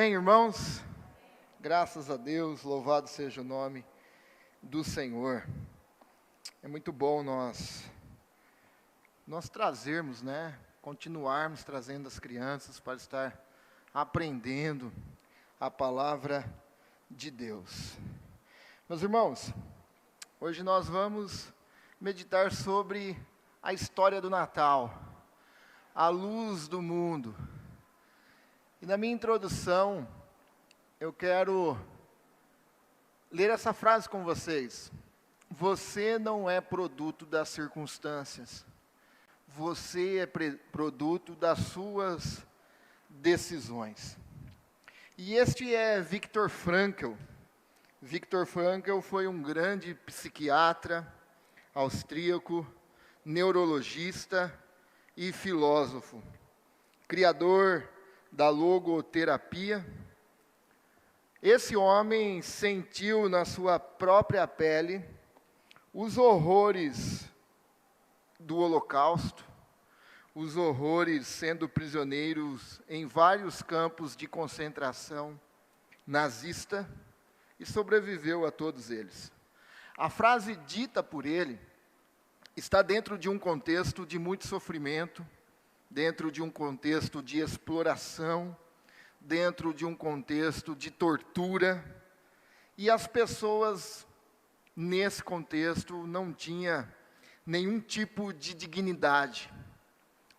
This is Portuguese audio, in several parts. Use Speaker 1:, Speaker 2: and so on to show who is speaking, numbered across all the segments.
Speaker 1: Bem, irmãos, graças a Deus, louvado seja o nome do Senhor. É muito bom nós trazermos, continuarmos trazendo as crianças para estar aprendendo a palavra de Deus. Meus irmãos, hoje nós vamos meditar sobre a história do Natal, a luz do mundo. E na minha introdução, eu quero ler essa frase com vocês. Você não é produto das circunstâncias. Você é produto das suas decisões. E este é Viktor Frankl. Viktor Frankl foi um grande psiquiatra austríaco, neurologista e filósofo, criador da logoterapia. Esse homem sentiu na sua própria pele os horrores do Holocausto, os horrores sendo prisioneiros em vários campos de concentração nazista, e sobreviveu a todos eles. A frase dita por ele está dentro de um contexto de muito sofrimento, dentro de um contexto de exploração, dentro de um contexto de tortura, e as pessoas nesse contexto não tinham nenhum tipo de dignidade.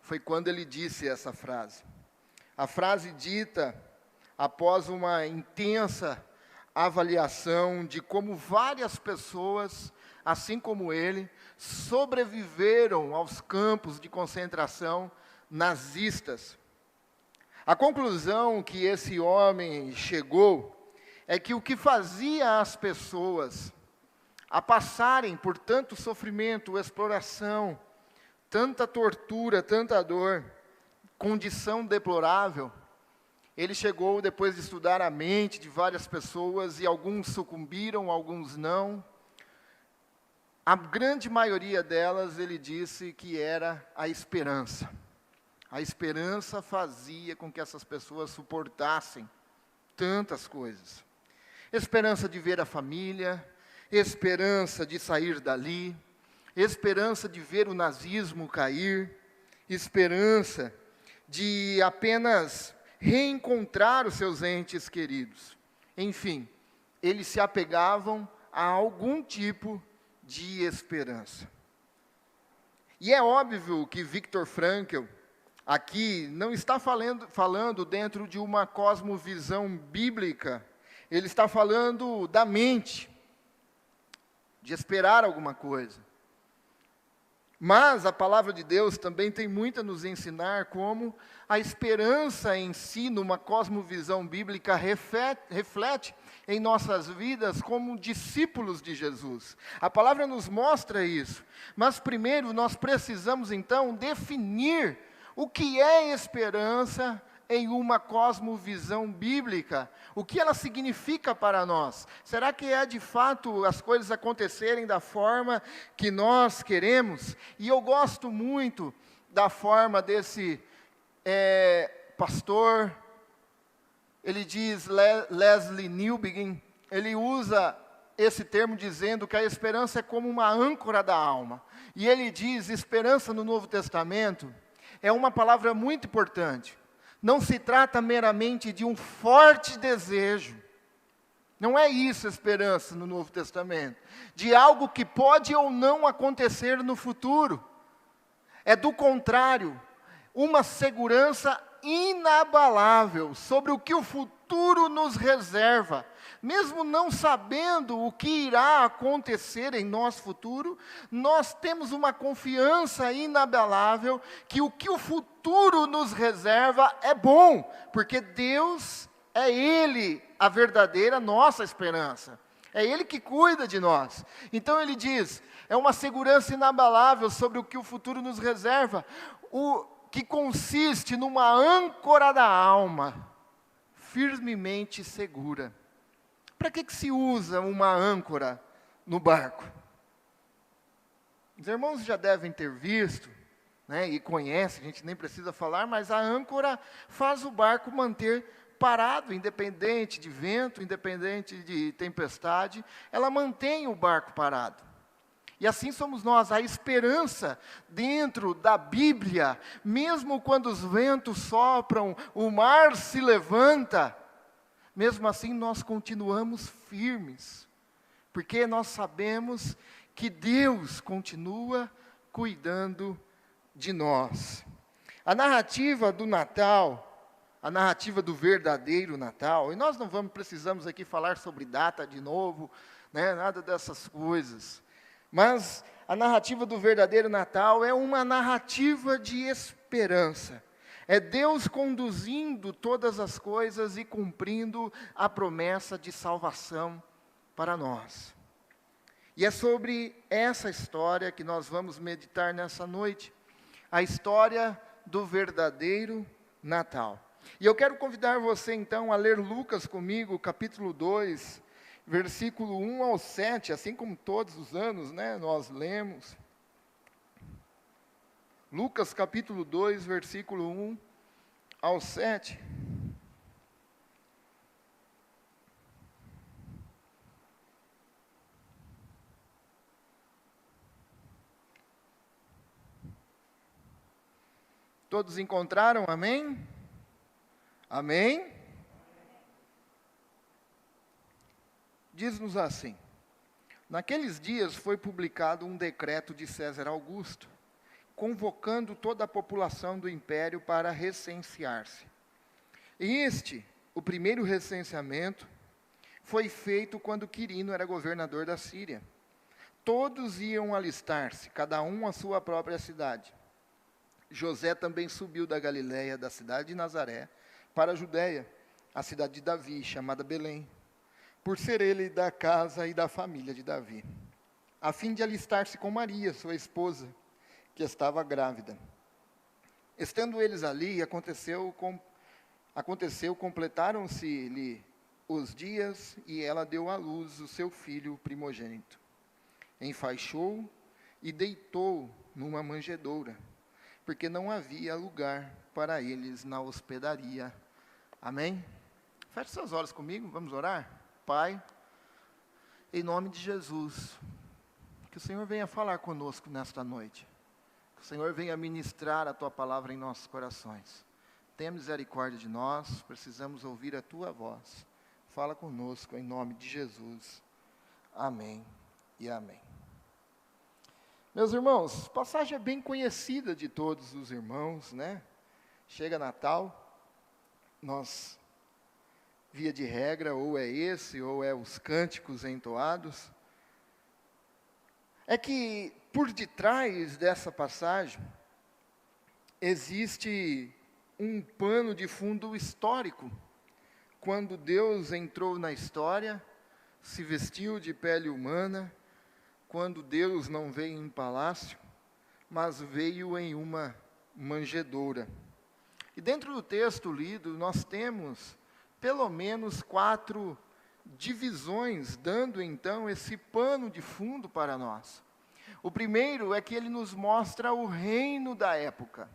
Speaker 1: Foi quando ele disse essa frase. A frase dita após uma intensa avaliação de como várias pessoas, assim como ele, sobreviveram aos campos de concentração nazistas. A conclusão que esse homem chegou é que o que fazia as pessoas a passarem por tanto sofrimento, exploração, tanta tortura, tanta dor, condição deplorável, ele chegou depois de estudar a mente de várias pessoas, e alguns sucumbiram, alguns não. A grande maioria delas, ele disse que era a esperança. A esperança fazia com que essas pessoas suportassem tantas coisas. Esperança de ver a família, esperança de sair dali, esperança de ver o nazismo cair, esperança de apenas reencontrar os seus entes queridos. Enfim, eles se apegavam a algum tipo de esperança. E é óbvio que Viktor Frankl aqui não está falando dentro de uma cosmovisão bíblica. Ele está falando da mente, de esperar alguma coisa. Mas a palavra de Deus também tem muito a nos ensinar como a esperança em si, numa cosmovisão bíblica, reflete em nossas vidas como discípulos de Jesus. A palavra nos mostra isso. Mas primeiro nós precisamos então definir o que é esperança em uma cosmovisão bíblica. O que ela significa para nós? Será que é de fato as coisas acontecerem da forma que nós queremos? E eu gosto muito da forma desse pastor, ele diz, Leslie Newbigin, ele usa esse termo dizendo que a esperança é como uma âncora da alma. E ele diz, esperança no Novo Testamento é uma palavra muito importante. Não se trata meramente de um forte desejo. Não é isso esperança no Novo Testamento. De algo que pode ou não acontecer no futuro. É do contrário, uma segurança inabalável sobre o que o futuro nos reserva. Mesmo não sabendo o que irá acontecer em nosso futuro, nós temos uma confiança inabalável que o futuro nos reserva é bom, porque Deus é Ele a verdadeira nossa esperança. É Ele que cuida de nós. Então ele diz, é uma segurança inabalável sobre o que o futuro nos reserva, o que consiste numa âncora da alma, firmemente segura. Para que se usa uma âncora no barco? Os irmãos já devem ter visto, e conhecem, a gente nem precisa falar, mas a âncora faz o barco manter parado, independente de vento, independente de tempestade, ela mantém o barco parado. E assim somos nós, a esperança dentro da Bíblia, mesmo quando os ventos sopram, o mar se levanta, mesmo assim nós continuamos firmes, porque nós sabemos que Deus continua cuidando de nós. A narrativa do Natal, a narrativa do verdadeiro Natal, e nós não precisamos aqui falar sobre data de novo, né, nada dessas coisas. Mas a narrativa do verdadeiro Natal é uma narrativa de esperança. É Deus conduzindo todas as coisas e cumprindo a promessa de salvação para nós. E é sobre essa história que nós vamos meditar nessa noite. A história do verdadeiro Natal. E eu quero convidar você então a ler Lucas comigo, capítulo 2, versículo 1 ao 7, assim como todos os anos, né, nós lemos. Lucas capítulo 2, versículo 1 ao 7. Todos encontraram? Amém? Amém? Diz-nos assim: naqueles dias foi publicado um decreto de César Augusto, convocando toda a população do império para recensear-se. E o primeiro recenseamento, foi feito quando Quirino era governador da Síria. Todos iam alistar-se, cada um à sua própria cidade. José também subiu da Galiléia, da cidade de Nazaré, para a Judéia, a cidade de Davi, chamada Belém, por ser ele da casa e da família de Davi, a fim de alistar-se com Maria, sua esposa, que estava grávida. Estando eles ali, completaram-se-lhe os dias, e ela deu à luz o seu filho primogênito. Enfaixou e deitou numa manjedoura, porque não havia lugar para eles na hospedaria. Amém? Feche seus olhos comigo, vamos orar? Pai, em nome de Jesus, que o Senhor venha falar conosco nesta noite. Que o Senhor venha ministrar a Tua palavra em nossos corações. Tenha misericórdia de nós, precisamos ouvir a Tua voz. Fala conosco em nome de Jesus. Amém e amém. Meus irmãos, passagem é bem conhecida de todos os irmãos, né? Chega Natal, nós, via de regra, ou é esse, ou é os cânticos entoados. É que, por detrás dessa passagem, existe um pano de fundo histórico. Quando Deus entrou na história, se vestiu de pele humana, quando Deus não veio em palácio, mas veio em uma manjedoura. E dentro do texto lido, nós temos pelo menos 4 divisões, dando então esse pano de fundo para nós. O primeiro é que ele nos mostra o reino da época.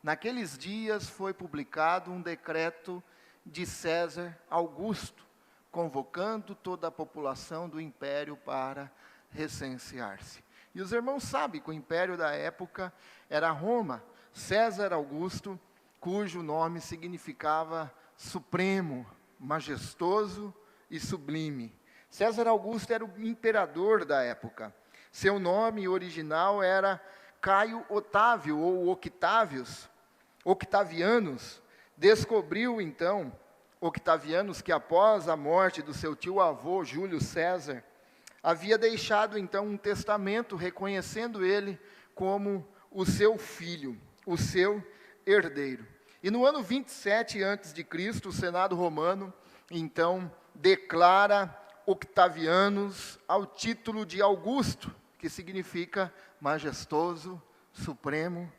Speaker 1: Naqueles dias foi publicado um decreto de César Augusto, convocando toda a população do império para recensear-se. E os irmãos sabem que o império da época era Roma, César Augusto, cujo nome significava supremo, majestoso e sublime. César Augusto era o imperador da época. Seu nome original era Caio Otávio, ou Octavianos. Descobriu então Octavianos que após a morte do seu tio-avô Júlio César, havia deixado então um testamento reconhecendo ele como o seu filho, o seu herdeiro. E no ano 27 a.C., o Senado romano então declara Octavianos ao título de Augusto, que significa majestoso, supremo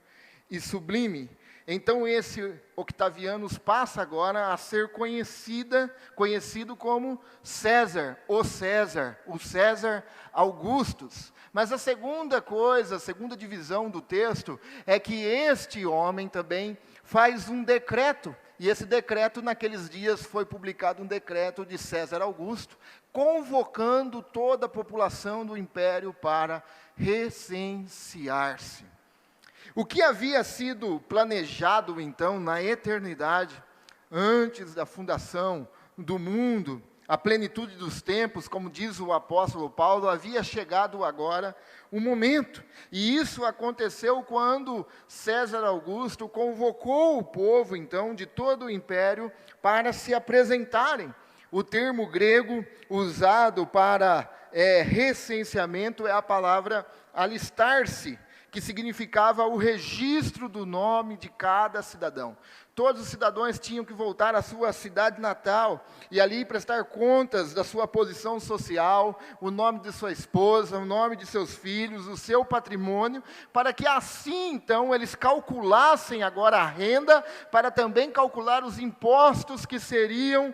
Speaker 1: e sublime. Então esse Octavianos passa agora a ser conhecido como César, o César Augustus. Mas a segunda divisão do texto é que este homem também faz um decreto, E esse decreto, naqueles dias, foi publicado um decreto de César Augusto, convocando toda a população do império para recensear-se. O que havia sido planejado, então, na eternidade, antes da fundação do mundo, a plenitude dos tempos, como diz o apóstolo Paulo, havia chegado agora um momento. E isso aconteceu quando César Augusto convocou o povo, então, de todo o império, para se apresentarem. O termo grego usado para recenseamento é a palavra alistar-se, que significava o registro do nome de cada cidadão. Todos os cidadãos tinham que voltar à sua cidade natal e ali prestar contas da sua posição social, o nome de sua esposa, o nome de seus filhos, o seu patrimônio, para que assim, então, eles calculassem agora a renda, para também calcular os impostos que seriam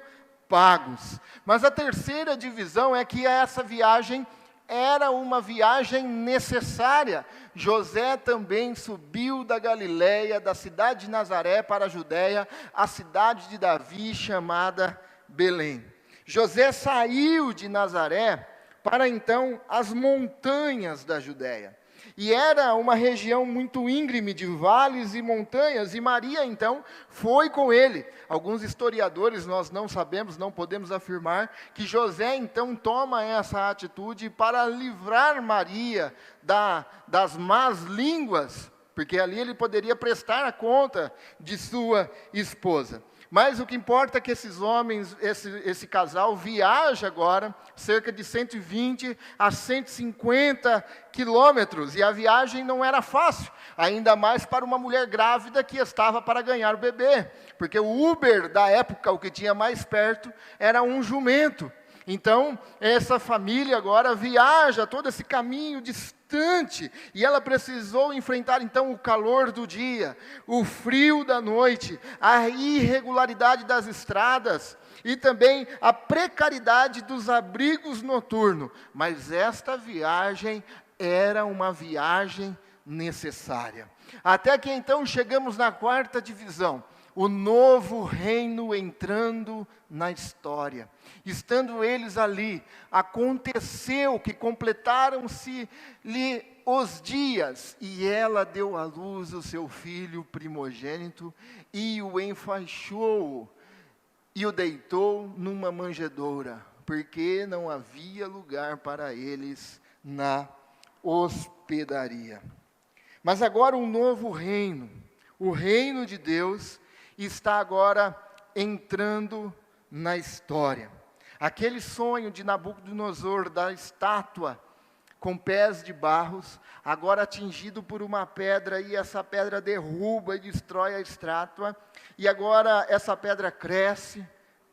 Speaker 1: pagos. Mas a terceira divisão é que essa viagem era uma viagem necessária. José também subiu da Galileia, da cidade de Nazaré para a Judéia, a cidade de Davi, chamada Belém. José saiu de Nazaré para então as montanhas da Judéia. E era uma região muito íngreme de vales e montanhas, e Maria então foi com ele. Alguns historiadores, nós não sabemos, não podemos afirmar, que José então toma essa atitude para livrar Maria das más línguas, porque ali ele poderia prestar a conta de sua esposa. Mas o que importa é que esses homens, esse casal viaja agora cerca de 120 a 150 quilômetros. E a viagem não era fácil, ainda mais para uma mulher grávida que estava para ganhar o bebê. Porque o Uber da época, o que tinha mais perto, era um jumento. Então, essa família agora viaja todo esse caminho distante, e ela precisou enfrentar então o calor do dia, o frio da noite, a irregularidade das estradas, e também a precariedade dos abrigos noturnos. Mas esta viagem era uma viagem necessária. Até que então chegamos na quarta divisão, o novo reino entrando na história. Estando eles ali, aconteceu que completaram-se-lhe os dias, e ela deu à luz o seu filho primogênito, e o enfaixou, e o deitou numa manjedoura, porque não havia lugar para eles na hospedaria. Mas agora um novo reino, o reino de Deus, está agora entrando na história. Aquele sonho de Nabucodonosor da estátua com pés de barros, agora atingido por uma pedra, e essa pedra derruba e destrói a estátua, e agora essa pedra cresce,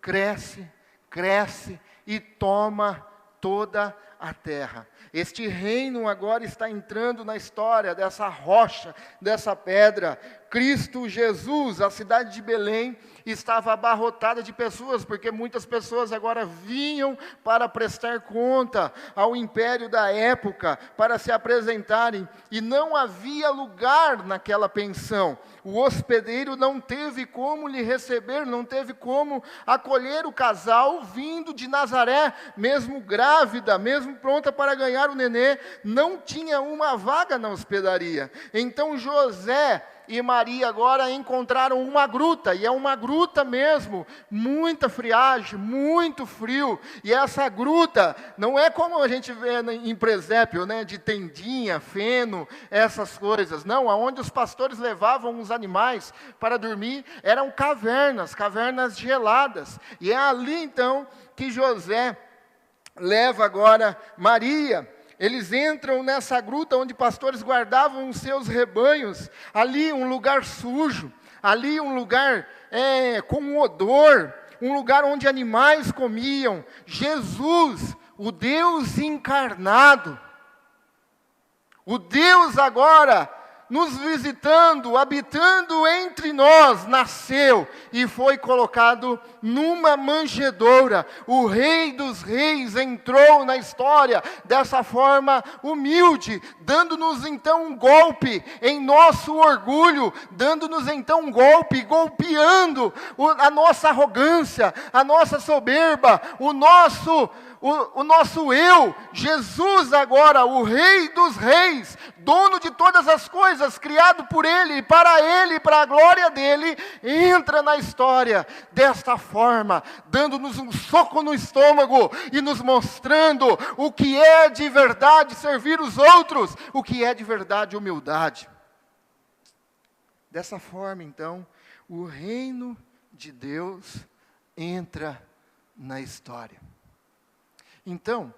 Speaker 1: cresce, cresce e toma toda a terra. Este reino agora está entrando na história dessa rocha, dessa pedra. Cristo Jesus, a cidade de Belém, estava abarrotada de pessoas, porque muitas pessoas agora vinham para prestar conta ao império da época, para se apresentarem, e não havia lugar naquela pensão. O hospedeiro não teve como lhe receber, não teve como acolher o casal vindo de Nazaré, mesmo grávida, mesmo pronta para ganhar o nenê, não tinha uma vaga na hospedaria. Então José e Maria agora encontraram uma gruta, e é uma gruta mesmo, muita friagem, muito frio, e essa gruta não é como a gente vê em presépio, né, de tendinha, feno, essas coisas, não, aonde os pastores levavam os animais para dormir, eram cavernas geladas, e é ali então que José leva agora Maria. Eles entram nessa gruta onde pastores guardavam os seus rebanhos, ali um lugar sujo, ali um lugar com odor, um lugar onde animais comiam. Jesus, o Deus encarnado, o Deus agora nos visitando, habitando entre nós, nasceu e foi colocado numa manjedoura. O Rei dos Reis entrou na história dessa forma humilde, dando-nos então um golpe em nosso orgulho, dando-nos então um golpe, golpeando a nossa arrogância, a nossa soberba, o nosso eu. Jesus agora, o Rei dos Reis, dono de todas as coisas, criado por Ele, para a glória dEle, entra na história desta forma, dando-nos um soco no estômago e nos mostrando o que é de verdade servir os outros, o que é de verdade humildade. Dessa forma, então, o reino de Deus entra na história. Então,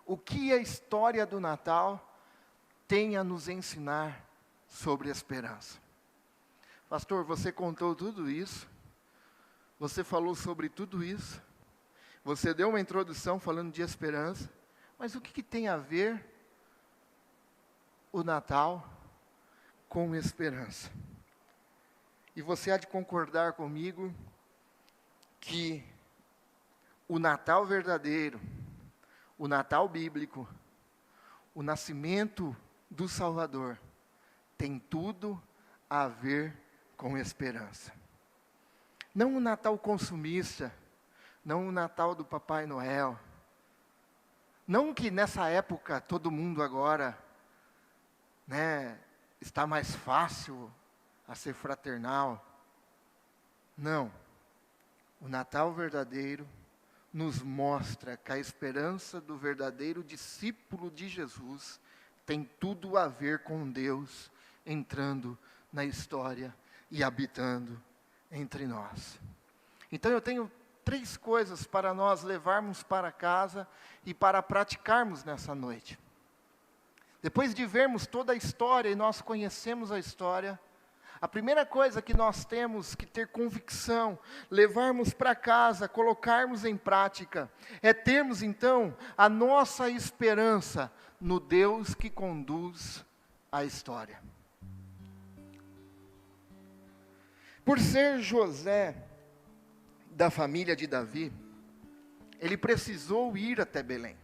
Speaker 1: o que a história do Natal tem a nos ensinar sobre a esperança? Pastor, você contou tudo isso, você falou sobre tudo isso, você deu uma introdução falando de esperança, mas o que tem a ver o Natal com esperança? E você há de concordar comigo que o Natal verdadeiro, o Natal bíblico, o nascimento do Salvador, tem tudo a ver com esperança. Não o Natal consumista, não o Natal do Papai Noel, não que nessa época todo mundo agora, está mais fácil a ser fraternal. Não, o Natal verdadeiro nos mostra que a esperança do verdadeiro discípulo de Jesus tem tudo a ver com Deus entrando na história e habitando entre nós. Então eu tenho 3 coisas para nós levarmos para casa e para praticarmos nessa noite. Depois de vermos toda a história e nós conhecemos a história, a primeira coisa que nós temos que ter convicção, levarmos para casa, colocarmos em prática, é termos então a nossa esperança no Deus que conduz a história. Por ser José da família de Davi, ele precisou ir até Belém.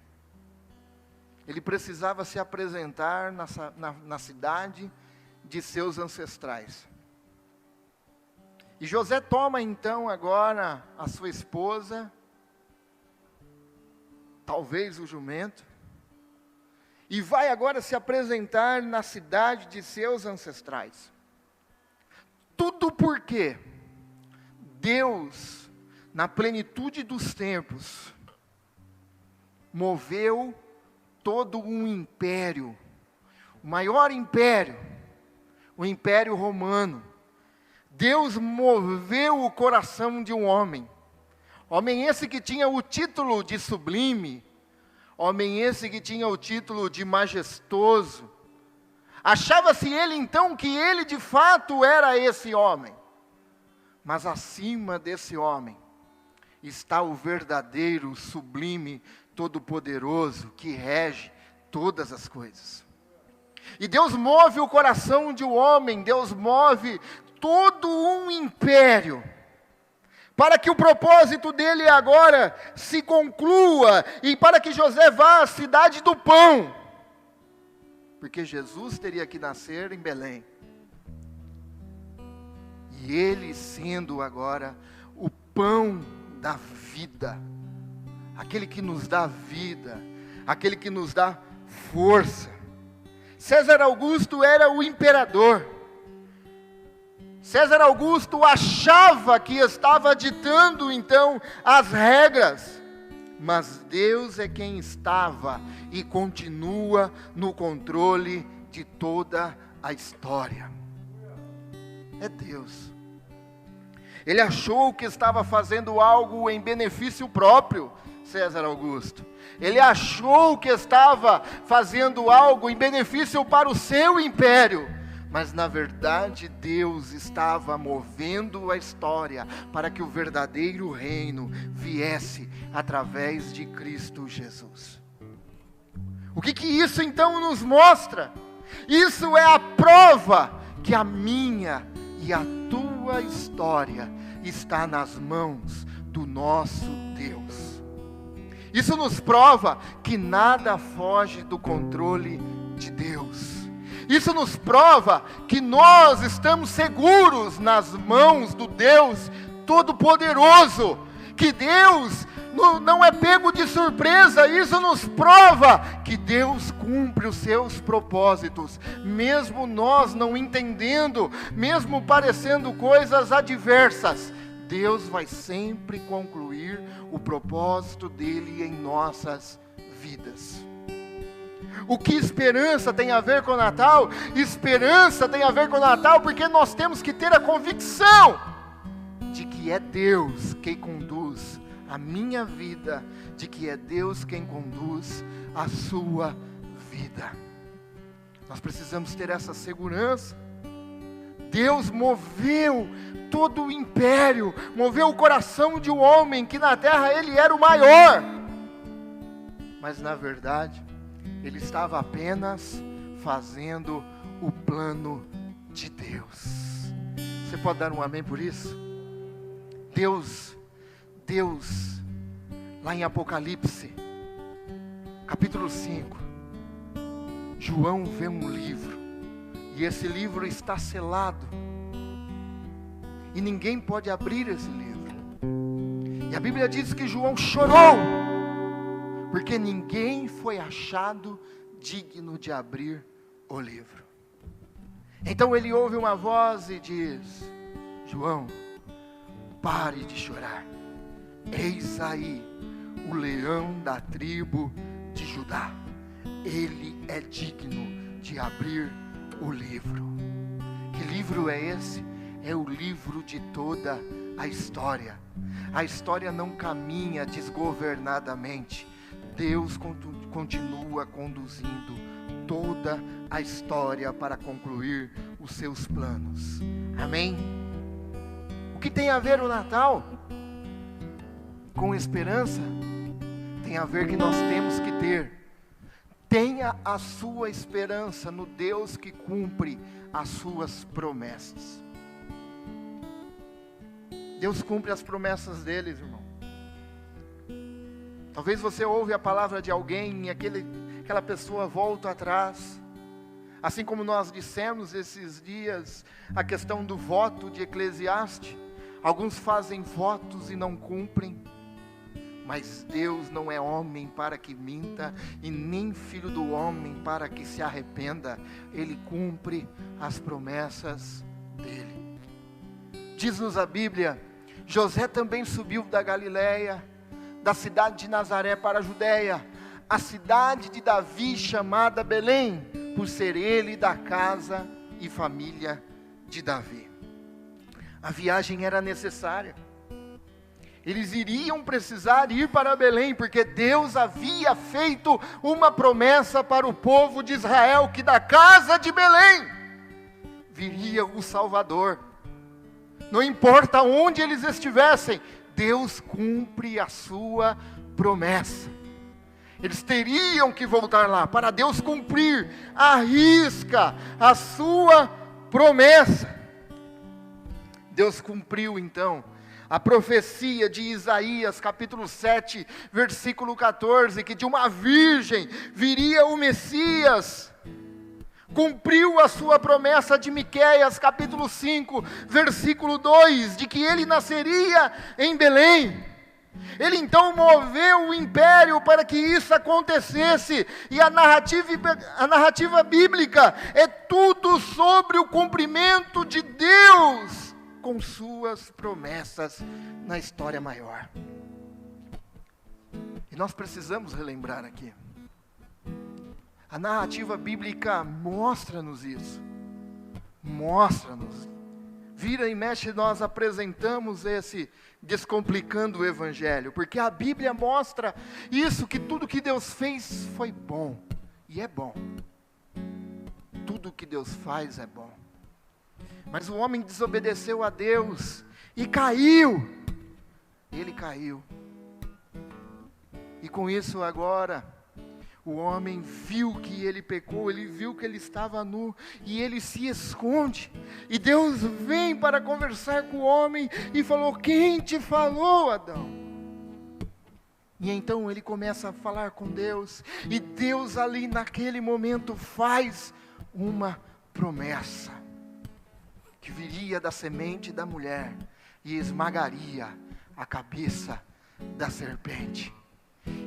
Speaker 1: Ele precisava se apresentar na cidade de seus ancestrais. E José toma então agora a sua esposa, talvez o jumento, e vai agora se apresentar na cidade de seus ancestrais. Tudo porque Deus, na plenitude dos tempos, moveu todo um império, o maior império, o Império Romano. Deus moveu o coração de um homem esse que tinha o título de sublime, homem esse que tinha o título de majestoso. Achava-se ele então que ele de fato era esse homem, mas acima desse homem está o verdadeiro, sublime, todo-poderoso, que rege todas as coisas. E Deus move o coração de um homem, Deus move todo um império, para que o propósito dele agora se conclua, e para que José vá à cidade do pão, porque Jesus teria que nascer em Belém, e ele sendo agora o pão da vida, aquele que nos dá vida, aquele que nos dá força. César Augusto era o imperador. César Augusto achava que estava ditando então as regras, mas Deus é quem estava e continua no controle de toda a história. É Deus. Ele achou que estava fazendo algo em benefício próprio, César Augusto. Ele achou que estava fazendo algo em benefício para o seu império, mas na verdade Deus estava movendo a história para que o verdadeiro reino viesse através de Cristo Jesus. O que isso então nos mostra? Isso é a prova que a minha e a tua história está nas mãos do nosso Deus. Isso nos prova que nada foge do controle de Deus. Isso nos prova que nós estamos seguros nas mãos do Deus Todo-Poderoso, que Deus não é pego de surpresa. Isso nos prova que Deus cumpre os seus propósitos, mesmo nós não entendendo, mesmo parecendo coisas adversas. Deus vai sempre concluir o propósito dele em nossas vidas. O que esperança tem a ver com o Natal? Esperança tem a ver com o Natal porque nós temos que ter a convicção de que é Deus quem conduz a minha vida, de que é Deus quem conduz a sua vida. Nós precisamos ter essa segurança. Deus moveu todo o império, moveu o coração de um homem que na terra ele era o maior, mas na verdade ele estava apenas fazendo o plano de Deus. Você pode dar um amém por isso? Deus, lá em Apocalipse, capítulo 5, João vê um livro, e esse livro está selado, e ninguém pode abrir esse livro. E a Bíblia diz que João chorou, porque ninguém foi achado digno de abrir o livro. Então ele ouve uma voz e diz: João, pare de chorar. Eis aí o leão da tribo de Judá. Ele é digno de abrir o livro. Que livro é esse? É o livro de toda a história. A história não caminha desgovernadamente. Deus continua conduzindo toda a história para concluir os seus planos. Amém? O que tem a ver o Natal com esperança? Tem a ver que nós temos que tenha a sua esperança no Deus que cumpre as suas promessas. Deus cumpre as promessas deles, irmão. Talvez você ouve a palavra de alguém e aquela pessoa volta atrás. Assim como nós dissemos esses dias, a questão do voto de Eclesiastes. Alguns fazem votos e não cumprem. Mas Deus não é homem para que minta, e nem filho do homem para que se arrependa. Ele cumpre as promessas dele. Diz-nos a Bíblia, José também subiu da Galileia, da cidade de Nazaré para a Judéia, a cidade de Davi chamada Belém, por ser ele da casa e família de Davi. A viagem era necessária. Eles iriam precisar ir para Belém, porque Deus havia feito uma promessa para o povo de Israel, que da casa de Belém viria o Salvador. Não importa onde eles estivessem, Deus cumpre a sua promessa. Eles teriam que voltar lá, para Deus cumprir à risca a sua promessa. Deus cumpriu então a profecia de Isaías, capítulo 7, versículo 14, que de uma virgem viria o Messias. Cumpriu a sua promessa de Miqueias, capítulo 5, versículo 2, de que ele nasceria em Belém. Ele então moveu o império para que isso acontecesse, e a narrativa bíblica é tudo sobre o cumprimento de Deus com suas promessas na história maior. E nós precisamos relembrar aqui. A narrativa bíblica mostra-nos isso. Mostra-nos. Vira e mexe, nós apresentamos esse Descomplicando o Evangelho, porque a Bíblia mostra isso, que tudo que Deus fez foi bom, e é bom. Tudo que Deus faz é bom. Mas o homem desobedeceu a Deus e caiu. Ele caiu. E com isso agora, O homem viu que ele pecou, ele viu que ele estava nu e ele se esconde. E Deus vem para conversar com o homem e falou: quem te falou, Adão? E então ele começa a falar com Deus, e Deus ali naquele momento faz uma promessa, que viria da semente da mulher e esmagaria a cabeça da serpente.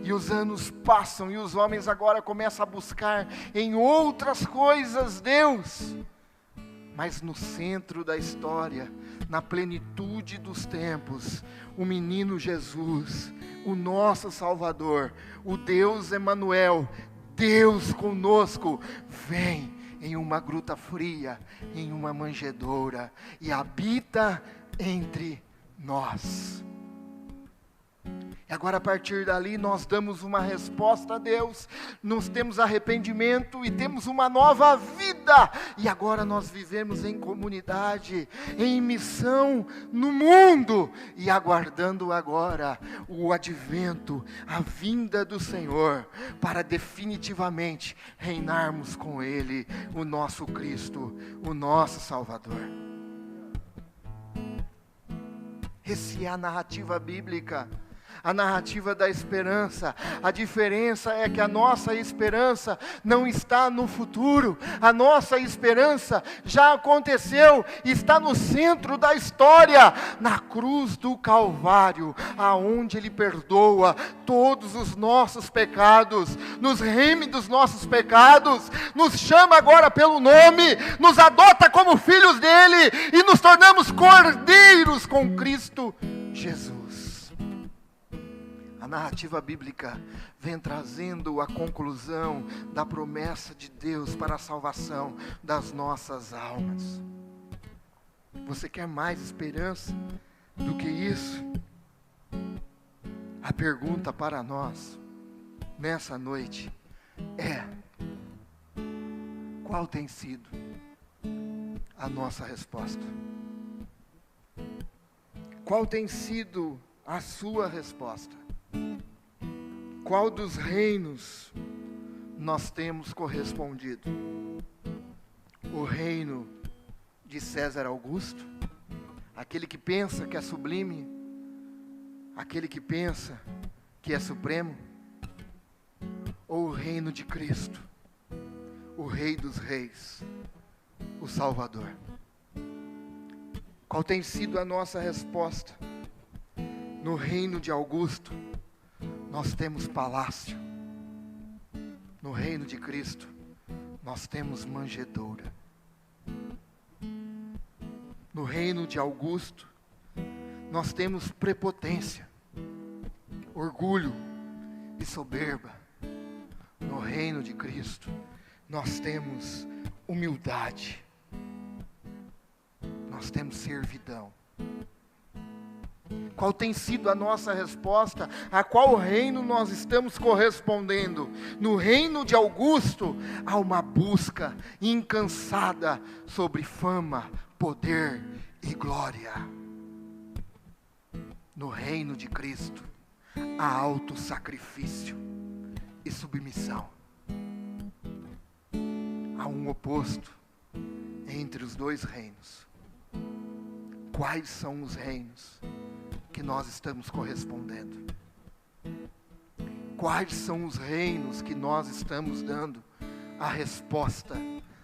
Speaker 1: E os anos passam e os homens agora começam a buscar em outras coisas Deus. Mas no centro da história, na plenitude dos tempos, o menino Jesus, o nosso Salvador, o Deus Emanuel, Deus conosco, vem em uma gruta fria, em uma manjedoura, e habita entre nós. E agora a partir dali nós damos uma resposta a Deus, nós temos arrependimento e temos uma nova vida, e agora nós vivemos em comunidade, em missão no mundo, e aguardando agora o advento, a vinda do Senhor, para definitivamente reinarmos com Ele, o nosso Cristo, o nosso Salvador. Essa é a narrativa bíblica, a narrativa da esperança. A diferença é que a nossa esperança não está no futuro, a nossa esperança já aconteceu, está no centro da história, na cruz do Calvário, aonde Ele perdoa todos os nossos pecados, nos reme dos nossos pecados, nos chama agora pelo nome, nos adota como filhos dele, e nos tornamos cordeiros com Cristo Jesus. A narrativa bíblica vem trazendo a conclusão da promessa de Deus para a salvação das nossas almas. Você quer mais esperança do que isso? A pergunta para nós, nessa noite, é: qual tem sido a nossa resposta? Qual tem sido a sua resposta? Qual dos reinos nós temos correspondido? O reino de César Augusto, aquele que pensa que é sublime, aquele que pensa que é supremo, ou o reino de Cristo, o Rei dos Reis, o Salvador? Qual tem sido a nossa resposta? No reino de Augusto, nós temos palácio. No reino de Cristo, nós temos manjedoura. No reino de Augusto, nós temos prepotência, orgulho e soberba. No reino de Cristo, nós temos humildade. Nós temos servidão. Qual tem sido a nossa resposta? A qual reino nós estamos correspondendo? No reino de Augusto, há uma busca incansada sobre fama, poder e glória. No reino de Cristo, há autossacrifício e submissão. Há um oposto entre os dois reinos. Quais são os reinos que nós estamos correspondendo? Quais são os reinos que nós estamos dando a resposta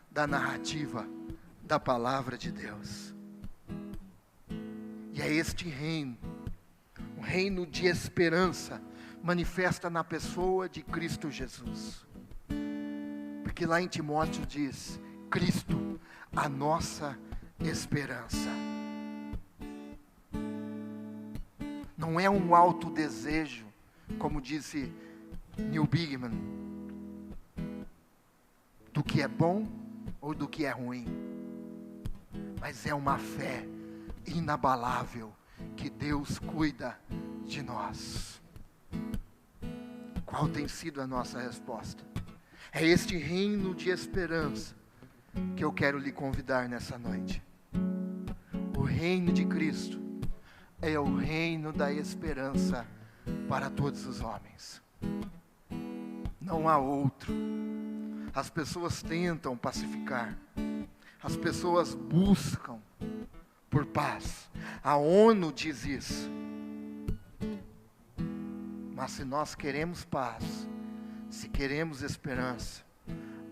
Speaker 1: da narrativa da palavra de Deus? E é este reino, um reino de esperança, manifesta na pessoa de Cristo Jesus. Porque lá em Timóteo diz: Cristo, a nossa esperança. Não é um alto desejo, como disse Neil Bigman, do que é bom ou do que é ruim, mas é uma fé inabalável que Deus cuida de nós. Qual tem sido a nossa resposta? É este reino de esperança que eu quero lhe convidar nessa noite. O reino de Cristo é o reino da esperança para todos os homens. Não há outro. As pessoas tentam pacificar. As pessoas buscam por paz. A ONU diz isso. Mas se nós queremos paz, se queremos esperança,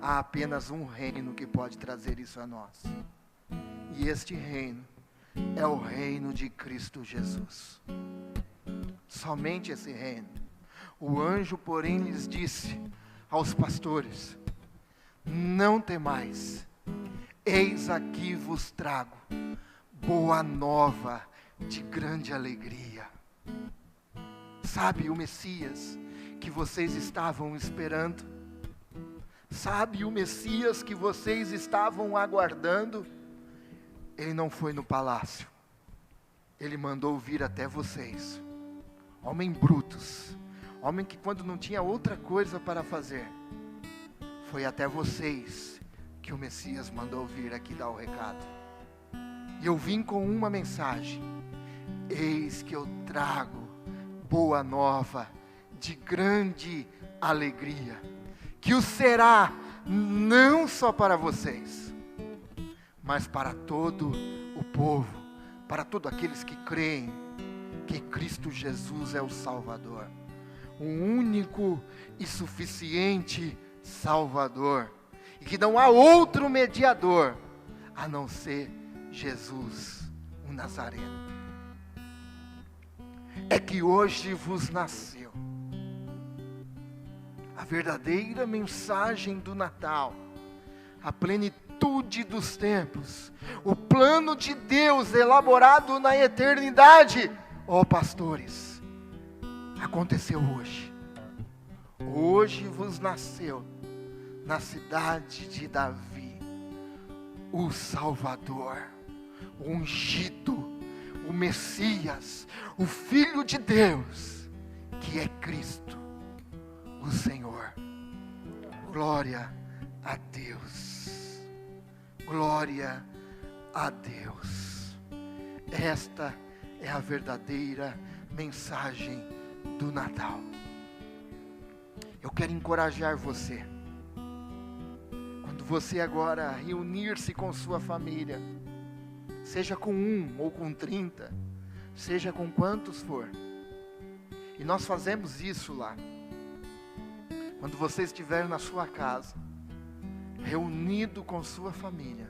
Speaker 1: há apenas um reino que pode trazer isso a nós. E este reino é o reino de Cristo Jesus. Somente esse reino. O anjo, porém, lhes disse aos pastores: não temais, eis aqui vos trago boa nova de grande alegria. Sabe o Messias que vocês estavam esperando? Sabe o Messias que vocês estavam aguardando? Ele não foi no palácio. Ele mandou vir até vocês. Homem brutos. Homem que quando não tinha outra coisa para fazer, foi até vocês que o Messias mandou vir aqui dar o recado. E eu vim com uma mensagem: eis que eu trago boa nova de grande alegria, que o será não só para vocês, mas para todo o povo, para todos aqueles que creem que Cristo Jesus é o Salvador, o único e suficiente Salvador, e que não há outro mediador a não ser Jesus, o Nazareno. É que hoje vos nasceu a verdadeira mensagem do Natal, a plenitude dos tempos, o plano de Deus elaborado na eternidade. Ó pastores, aconteceu hoje. Hoje vos nasceu na cidade de Davi o Salvador, o ungido, o Messias, o Filho de Deus, que é Cristo, o Senhor. Glória a Deus, glória a Deus. Esta é a verdadeira mensagem do Natal. Eu quero encorajar você, quando você agora reunir-se com sua família, seja com 1 ou com 30, seja com quantos for, e nós fazemos isso lá, quando você estiver na sua casa, reunido com sua família,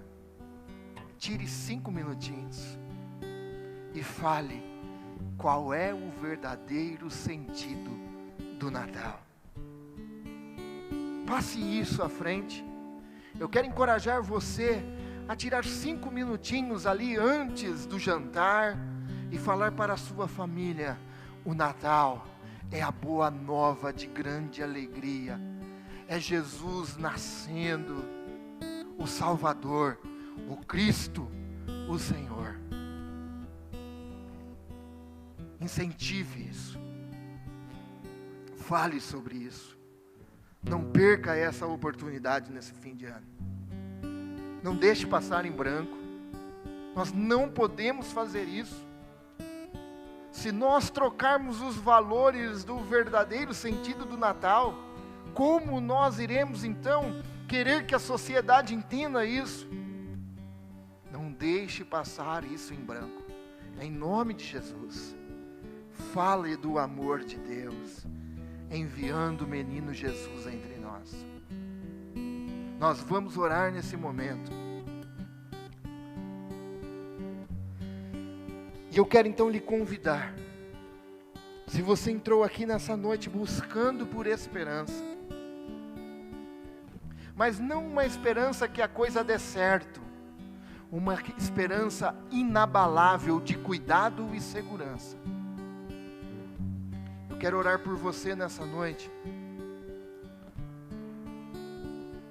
Speaker 1: tire 5 minutinhos, e fale qual é o verdadeiro sentido do Natal. Passe isso à frente. Eu quero encorajar você a tirar 5 minutinhos ali antes do jantar e falar para a sua família: o Natal é a boa nova de grande alegria. É Jesus nascendo, o Salvador, o Cristo, o Senhor. Incentive isso. Fale sobre isso. Não perca essa oportunidade nesse fim de ano. Não deixe passar em branco. Nós não podemos fazer isso. Se nós trocarmos os valores do verdadeiro sentido do Natal, como nós iremos então querer que a sociedade entenda isso? Não deixe passar isso em branco. Em nome de Jesus, fale do amor de Deus, enviando o menino Jesus entre nós. Nós vamos orar nesse momento. E eu quero então lhe convidar, se você entrou aqui nessa noite buscando por esperança, mas não uma esperança que a coisa dê certo, uma esperança inabalável de cuidado e segurança. Eu quero orar por você nessa noite,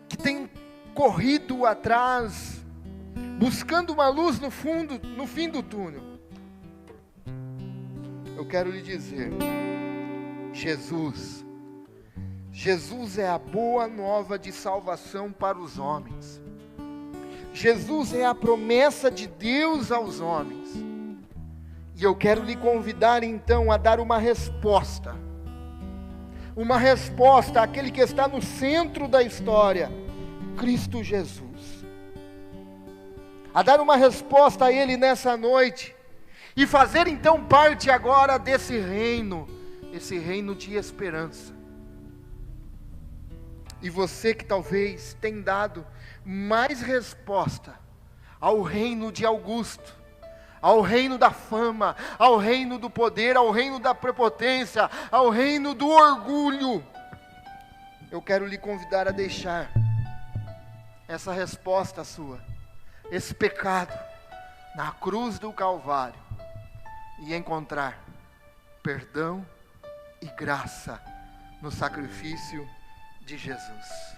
Speaker 1: que tem corrido atrás, buscando uma luz no fim do túnel. Eu quero lhe dizer, Jesus é a boa nova de salvação para os homens. Jesus é a promessa de Deus aos homens. E eu quero lhe convidar então a dar uma resposta uma resposta àquele que está no centro da história, Cristo Jesus. A dar uma resposta a Ele nessa noite, e fazer então parte agora desse reino, esse reino de esperança. E você que talvez tenha dado mais resposta ao reino de Augusto, ao reino da fama, ao reino do poder, ao reino da prepotência, ao reino do orgulho, eu quero lhe convidar a deixar essa resposta sua, esse pecado, na cruz do Calvário, e encontrar perdão e graça no sacrifício de Jesus.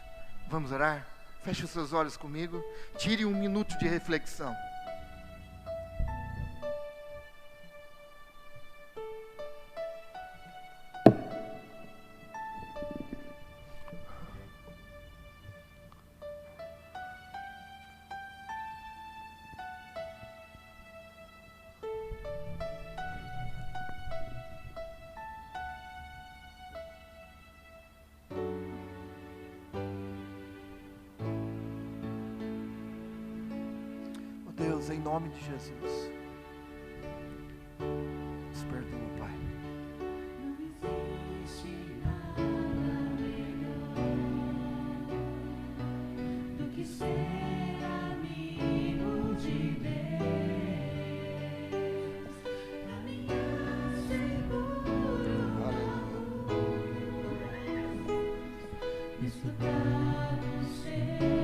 Speaker 1: Vamos orar? Feche os seus olhos comigo, tire um minuto de reflexão. Deus, em nome de Jesus, nos perdoa, Pai.
Speaker 2: Não existe nada melhor do que ser amigo de Deus. Caminhar seguro,
Speaker 1: Aleluia.
Speaker 2: estudar o seu.